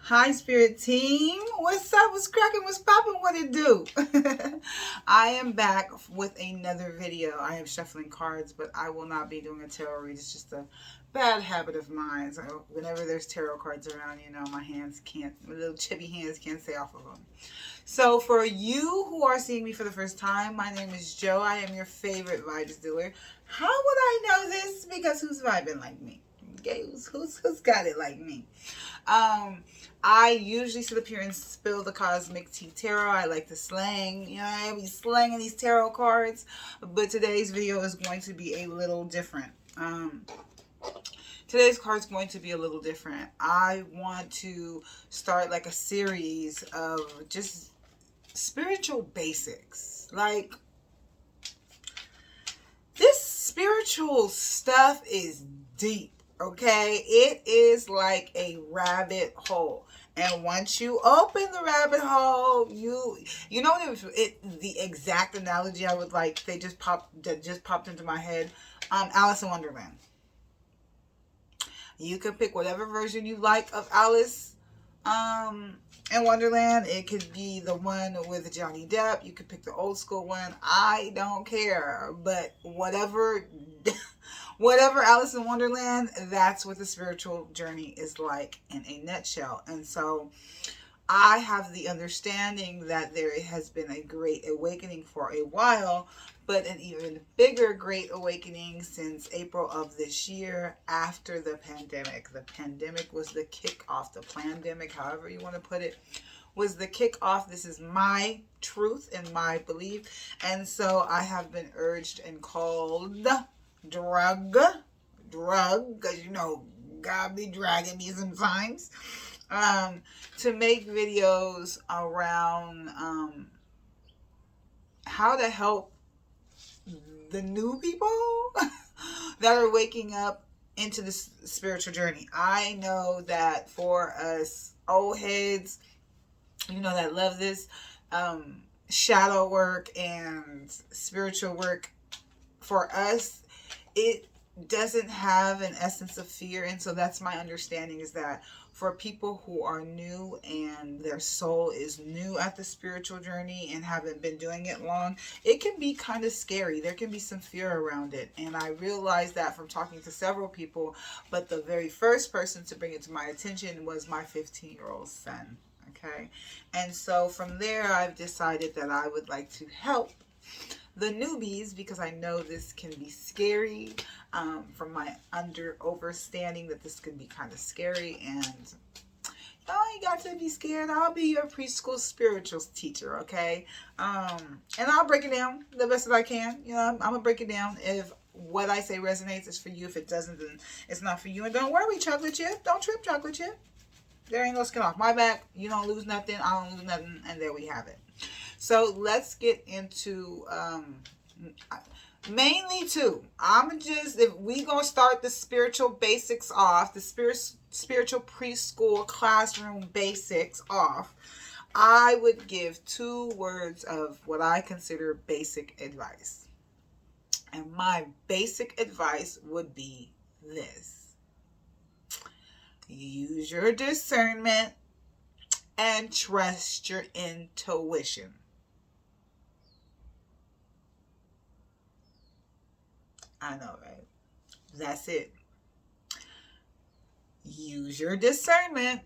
Hi, Spirit Team. What's up? What's cracking? What's popping? What it do? I am back with another video. I am shuffling cards, but I will not be doing a tarot read. It's just a bad habit of mine. So whenever there's tarot cards around, my hands can't, my little chippy hands can't stay off of them. So for you who are seeing me for the first time, my name is Joe. I am your favorite vibes dealer. How would I know this? Because who's vibing like me? Okay, who's got it like me? I usually sit up here and spill the cosmic tea tarot. I like to slang. I be slanging these tarot cards. But today's video is going to be a little different. Today's card is going to be a little different. I want to start like a series of just spiritual basics. Like, this spiritual stuff is deep. Okay, it is like a rabbit hole, and once you open the rabbit hole, you know the exact analogy I would like. That just popped into my head. Alice in Wonderland. You can pick whatever version you like of Alice in Wonderland. It could be the one with Johnny Depp. You could pick the old school one. I don't care, but whatever Alice in Wonderland, that's what the spiritual journey is like in a nutshell. And so I have the understanding that there has been a great awakening for a while, but an even bigger great awakening since April of this year after the pandemic. The pandemic was the kickoff, the pandemic, however you want to put it, was the kickoff. This is my truth and my belief. And so I have been urged and called drug, because God be dragging me sometimes, to make videos around how to help the new people that are waking up into this spiritual journey. I know that for us old heads, that love this shadow work and spiritual work, for us, it doesn't have an essence of fear. And so that's my understanding, is that for people who are new and their soul is new at the spiritual journey and haven't been doing it long, it can be kind of scary. There can be some fear around it. And I realized that from talking to several people, but the very first person to bring it to my attention was my 15-year-old son. Okay. And so from there, I've decided that I would like to help the newbies, because I know this can be scary, from my understanding that this can be kind of scary, and you got to be scared. I'll be your preschool spirituals teacher, okay? And I'll break it down the best that I can. I'm gonna break it down. If what I say resonates, it's for you. If it doesn't, then it's not for you. And don't worry, chocolate chip. Don't trip, chocolate chip. There ain't no skin off my back. You don't lose nothing. I don't lose nothing. And there we have it. So let's get into mainly two. If we gonna start the spiritual basics off, the spiritual preschool classroom basics off, I would give 2 words of what I consider basic advice. And my basic advice would be this: use your discernment and trust your intuition. I know, right? That's it. Use your discernment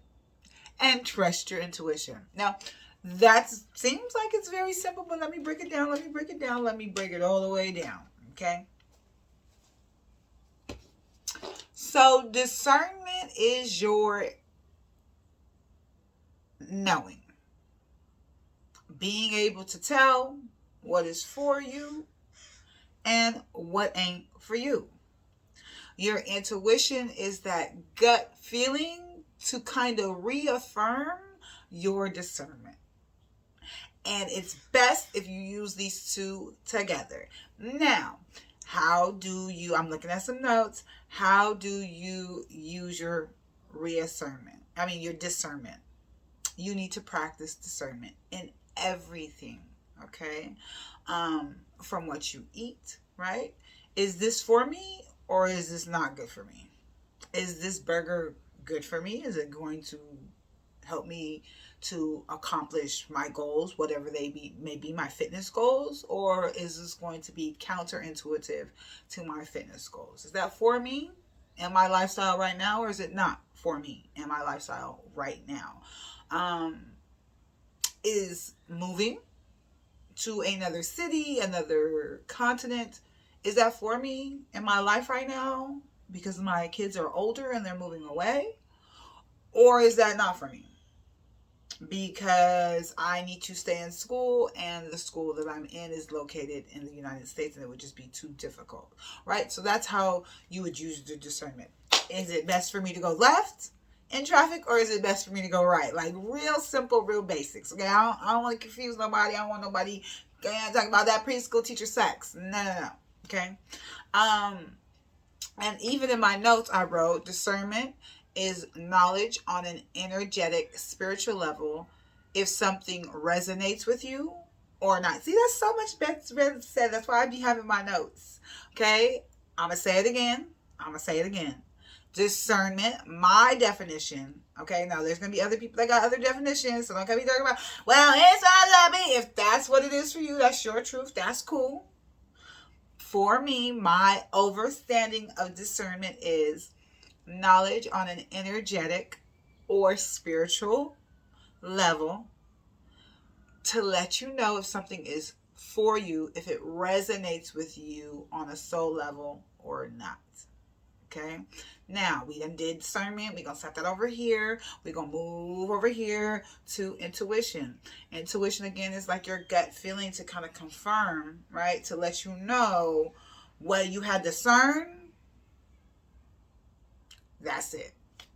and trust your intuition. Now, that seems like it's very simple, but let me break it down. Let me break it all the way down. Okay? So, discernment is your knowing. Being able to tell what is for you and what ain't for you. Your intuition is that gut feeling to kind of reaffirm your discernment. And it's best if you use these 2 together. Now, I'm looking at some notes. How do you use your your discernment? You need to practice discernment in everything, okay? From what you eat, right? Is this for me or is this not good for me? Is this burger good for me? Is it going to help me to accomplish my goals, whatever they may be my fitness goals, or is this going to be counterintuitive to my fitness goals? Is that for me and my lifestyle right now, or is it not for me and my lifestyle right now? Is moving to another city, another continent, is that for me in my life right now because my kids are older and they're moving away? Or is that not for me because I need to stay in school and the school that I'm in is located in the United States and it would just be too difficult, right? So that's how you would use the discernment. Is it best for me to go left in traffic, or is it best for me to go right? Like real simple, real basics. Okay, I don't want to confuse nobody. I don't want nobody talking about that preschool teacher sex. No. Okay. And even in my notes, I wrote discernment is knowledge on an energetic, spiritual level if something resonates with you or not. See, that's so much better said. That's why I be having my notes. Okay, I'm gonna say it again. Discernment, my definition. Okay, now there's gonna be other people that got other definitions, so don't come be talking about, well, it's all of me. If that's what it is for you, that's your truth. That's cool. For me, my understanding of discernment is knowledge on an energetic or spiritual level to let you know if something is for you, if it resonates with you on a soul level or not. Okay, now we done did discernment. We're gonna set that over here. We're gonna move over here to intuition. Intuition again is like your gut feeling to kind of confirm, right? To let you know what you had discerned. That's it.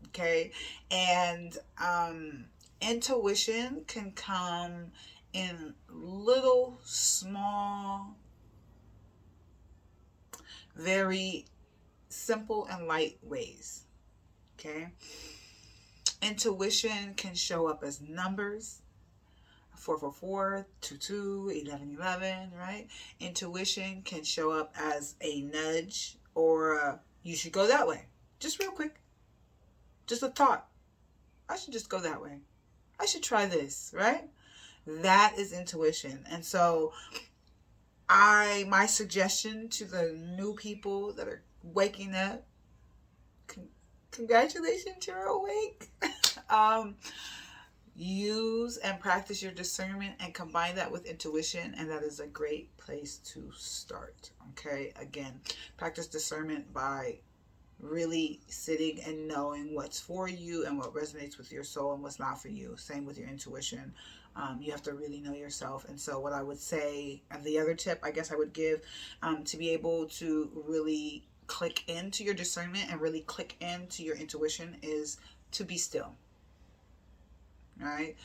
Okay, and intuition can come in little, small, very simple and light ways. Okay, intuition can show up as numbers, 444, 22, 1111, right? Intuition can show up as a nudge or you should go that way. Just real quick, just a thought. I should just go that way. I should try this, right? That is intuition. And so my suggestion to the new people that are waking up, congratulations, you're awake. Use and practice your discernment and combine that with intuition, and that is a great place to start. Okay, again, practice discernment by really sitting and knowing what's for you and what resonates with your soul and what's not for you. Same with your intuition. You have to really know yourself. And so what I would say, and the other tip I guess I would give to be able to really click into your discernment and really click into your intuition is to be still. Right?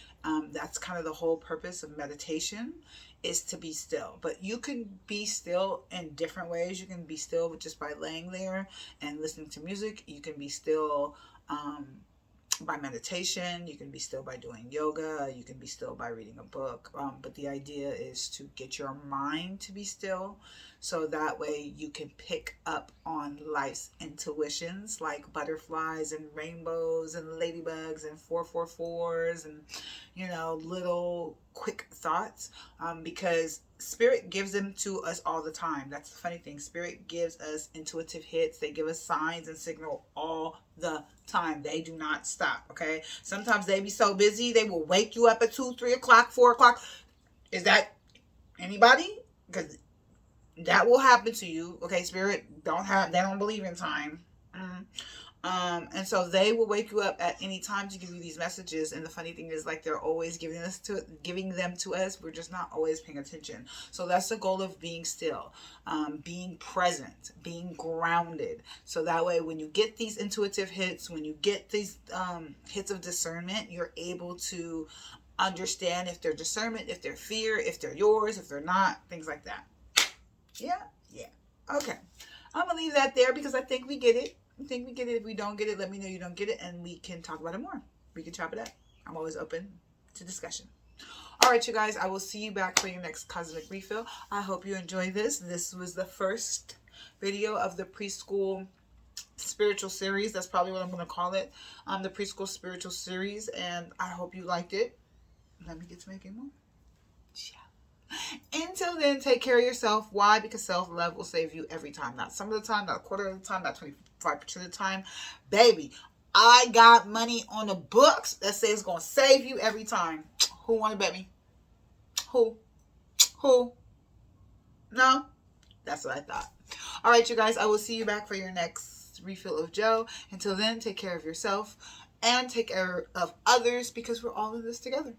That's kind of the whole purpose of meditation, is to be still. But you can be still in different ways. You can be still just by laying there and listening to music. You can be still by meditation. You can be still by doing yoga. You can be still by reading a book. But the idea is to get your mind to be still, so that way you can pick up on life's intuitions like butterflies and rainbows and ladybugs and 444s and, little quick thoughts, because Spirit gives them to us all the time. That's the funny thing. Spirit gives us intuitive hits. They give us signs and signal all the time. They do not stop, okay? Sometimes they be so busy, they will wake you up at 2, 3 o'clock, 4 o'clock. Is that anybody? Because that will happen to you, okay? Spirit they don't believe in time. And so they will wake you up at any time to give you these messages. And the funny thing is, like, they're always giving them to us. We're just not always paying attention. So that's the goal of being still, being present, being grounded. So that way, when you get these intuitive hits, when you get these hits of discernment, you're able to understand if they're discernment, if they're fear, if they're yours, if they're not, things like that. Yeah. Okay. I'm going to leave that there because I think we get it. If we don't get it, let me know you don't get it, and we can talk about it more. We can chop it up. I'm always open to discussion. All right, you guys, I will see you back for your next Cosmic Refill. I hope you enjoy this. This was the first video of the preschool spiritual series. That's probably what I'm going to call it. The preschool spiritual series. And I hope you liked it. Let me get to making more. Yeah. Until then, take care of yourself. Why? Because self-love will save you every time. Not some of the time, not a quarter of the time, not 25% of the time. Baby, I got money on the books that says it's going to save you every time. Who want to bet me? Who? No? That's what I thought. All right, you guys, I will see you back for your next refill of Joe. Until then, take care of yourself and take care of others, because we're all in this together.